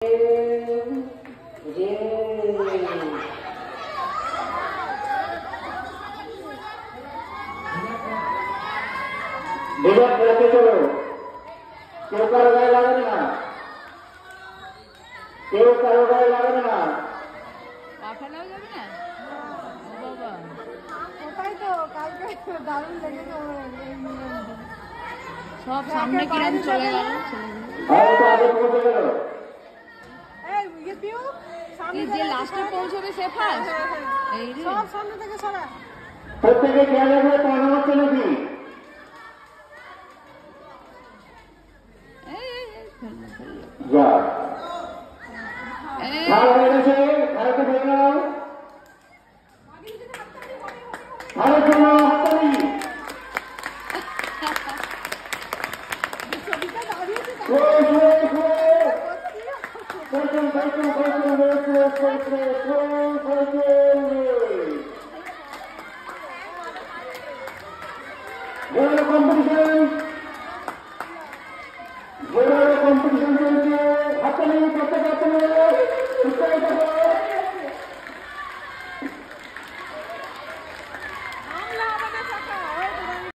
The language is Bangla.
বিরাট খেলতে চলো, কেউ কারো গায়ে লাগাবে না, কেউ কারো গায়ে লাগাবে না। সব সামনে কিরম চলে গেল, আগে পৌঁছে গেল। যে লাস্টে পৌঁছবে সে ফার্স্ট। এই রে সব সামনে থেকে সরা, প্রত্যেকে খেয়াল রাখবে তোমার নাম্বার চলে কি যা খেয়াল হয়ে গেছে। খেলাতে বেরো নাও, খেলার জন্য হাততালি। কম্পিটিশন চলছে, হাততালি করতে পারতে